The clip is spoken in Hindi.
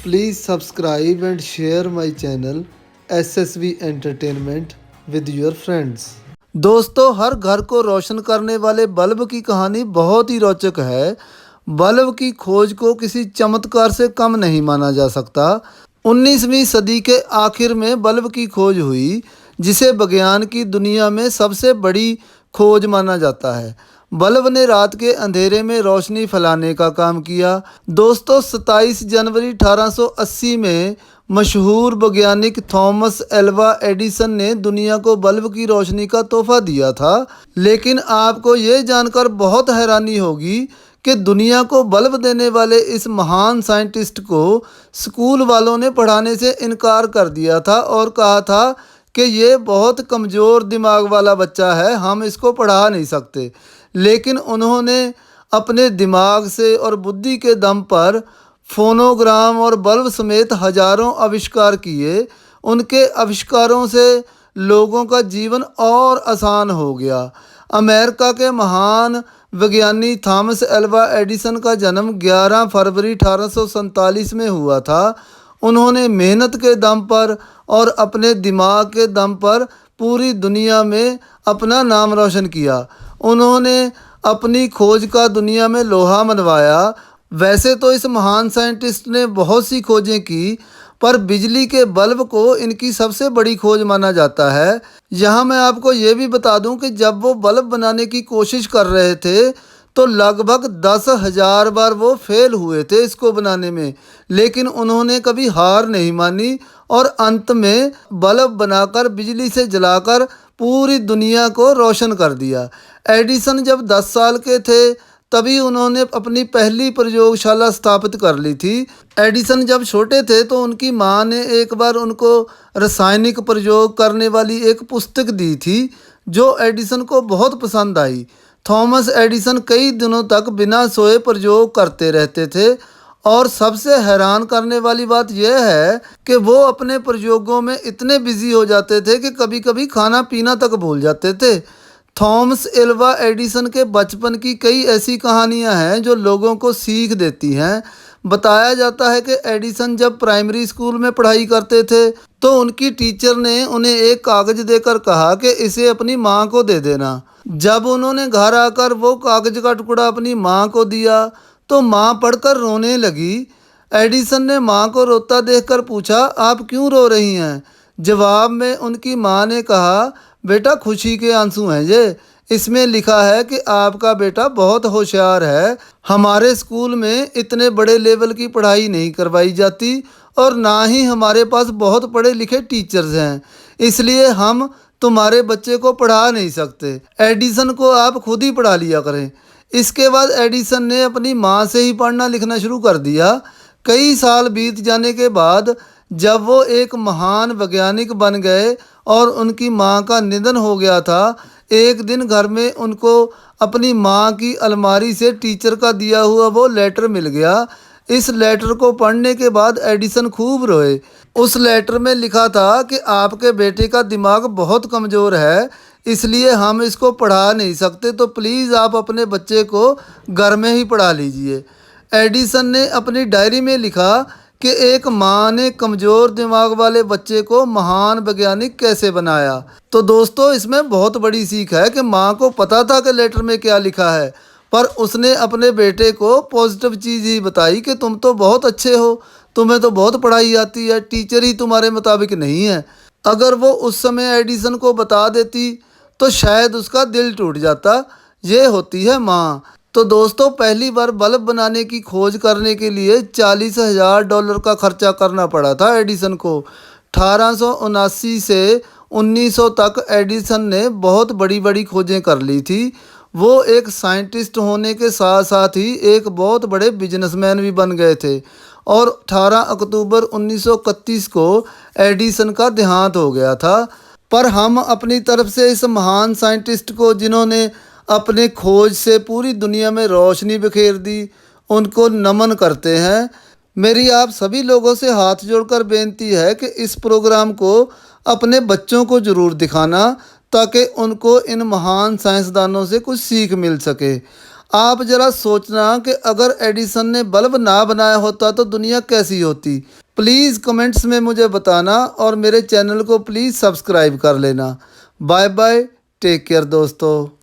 Please subscribe and share my channel SSV Entertainment with your friends। दोस्तों, हर घर को रोशन करने वाले बल्ब की कहानी बहुत ही रोचक है। बल्ब की खोज को किसी चमत्कार से कम नहीं माना जा सकता। 19वीं सदी के आखिर में बल्ब की खोज हुई, जिसे विज्ञान की दुनिया में सबसे बड़ी खोज माना जाता है। बल्ब ने रात के अंधेरे में रोशनी फैलाने का काम किया। दोस्तों, 27 जनवरी 1880 में मशहूर वैज्ञानिक थॉमस एल्वा एडिसन ने दुनिया को बल्ब की रोशनी का तोहफा दिया था। लेकिन आपको ये जानकर बहुत हैरानी होगी कि दुनिया को बल्ब देने वाले इस महान साइंटिस्ट को स्कूल वालों ने पढ़ाने से इनकार कर दिया था और कहा था कि ये बहुत कमज़ोर दिमाग वाला बच्चा है, हम इसको पढ़ा नहीं सकते। लेकिन उन्होंने अपने दिमाग से और बुद्धि के दम पर फोनोग्राम और बल्ब समेत हजारों आविष्कार किए। उनके आविष्कारों से लोगों का जीवन और आसान हो गया। अमेरिका के महान विज्ञानी थॉमस एल्वा एडिसन का जन्म 11 फरवरी 1847 में हुआ था। उन्होंने मेहनत के दम पर और अपने दिमाग के दम पर पूरी दुनिया में अपना नाम रोशन किया। उन्होंने अपनी खोज का दुनिया में लोहा मनवाया। वैसे तो इस महान साइंटिस्ट ने बहुत सी खोजें की, पर बिजली के बल्ब को इनकी सबसे बड़ी खोज माना जाता है। यहाँ मैं आपको ये भी बता दूं कि जब वो बल्ब बनाने की कोशिश कर रहे थे तो लगभग 10,000 बार वो फेल हुए थे इसको बनाने में, लेकिन उन्होंने कभी हार नहीं मानी और अंत में बल्ब बनाकर बिजली से जलाकर पूरी दुनिया को रोशन कर दिया। एडिसन जब 10 साल के थे तभी उन्होंने अपनी पहली प्रयोगशाला स्थापित कर ली थी। एडिसन जब छोटे थे तो उनकी मां ने एक बार उनको रासायनिक प्रयोग करने वाली एक पुस्तक दी थी, जो एडिसन को बहुत पसंद आई। थॉमस एडिसन कई दिनों तक बिना सोए प्रयोग करते रहते थे और सबसे हैरान करने वाली बात यह है कि वो अपने प्रयोगों में इतने बिजी हो जाते थे कि कभी कभी खाना पीना तक भूल जाते थे। थॉमस एल्वा एडिसन के बचपन की कई ऐसी कहानियां हैं जो लोगों को सीख देती हैं। बताया जाता है कि एडिसन जब प्राइमरी स्कूल में पढ़ाई करते थे तो उनकी टीचर ने उन्हें एक कागज़ देकर कहा कि इसे अपनी मां को दे देना। जब उन्होंने घर आकर वो कागज़ का टुकड़ा अपनी मां को दिया तो मां पढ़कर रोने लगी। एडिसन ने मां को रोता देखकर पूछा, आप क्यों रो रही हैं? जवाब में उनकी मां ने कहा, बेटा खुशी के आंसू हैं ये। इसमें लिखा है कि आपका बेटा बहुत होशियार है। हमारे स्कूल में इतने बड़े लेवल की पढ़ाई नहीं करवाई जाती और ना ही हमारे पास बहुत पढ़े लिखे टीचर्स हैं, इसलिए हम तुम्हारे बच्चे को पढ़ा नहीं सकते। एडिसन को आप खुद ही पढ़ा लिया करें। इसके बाद एडिसन ने अपनी माँ से ही पढ़ना लिखना शुरू कर दिया। कई साल बीत जाने के बाद जब वो एक महान वैज्ञानिक बन गए और उनकी मां का निधन हो गया था, एक दिन घर में उनको अपनी मां की अलमारी से टीचर का दिया हुआ वो लेटर मिल गया। इस लेटर को पढ़ने के बाद एडिसन खूब रोए। उस लेटर में लिखा था कि आपके बेटे का दिमाग बहुत कमज़ोर है, इसलिए हम इसको पढ़ा नहीं सकते, तो प्लीज़ आप अपने बच्चे को घर में ही पढ़ा लीजिए। एडिसन ने अपनी डायरी में लिखा कि एक माँ ने कमज़ोर दिमाग वाले बच्चे को महान वैज्ञानिक कैसे बनाया। तो दोस्तों, इसमें बहुत बड़ी सीख है कि माँ को पता था कि लेटर में क्या लिखा है, पर उसने अपने बेटे को पॉजिटिव चीज़ ही बताई कि तुम तो बहुत अच्छे हो, तुम्हें तो बहुत पढ़ाई आती है, टीचर ही तुम्हारे मुताबिक नहीं है। अगर वो उस समय एडिसन को बता देती तो शायद उसका दिल टूट जाता। ये होती है माँ। तो दोस्तों, पहली बार बल्ब बनाने की खोज करने के लिए $40,000 का खर्चा करना पड़ा था एडिसन को। 1879 से 1900 तक एडिसन ने बहुत बड़ी बड़ी खोजें कर ली थी। वो एक साइंटिस्ट होने के साथ साथ ही एक बहुत बड़े बिजनेसमैन भी बन गए थे और 18 अक्टूबर 1931 को एडिसन का देहांत हो गया था। पर हम अपनी तरफ से इस महान साइंटिस्ट को, जिन्होंने अपने खोज से पूरी दुनिया में रोशनी बिखेर दी, उनको नमन करते हैं। मेरी आप सभी लोगों से हाथ जोड़कर बेनती है कि इस प्रोग्राम को अपने बच्चों को ज़रूर दिखाना, ताकि उनको इन महान साइंसदानों से कुछ सीख मिल सके। आप जरा सोचना कि अगर एडिसन ने बल्ब ना बनाया होता तो दुनिया कैसी होती। प्लीज़ कमेंट्स में मुझे बताना और मेरे चैनल को प्लीज़ सब्सक्राइब कर लेना। बाय बाय, टेक केयर दोस्तों।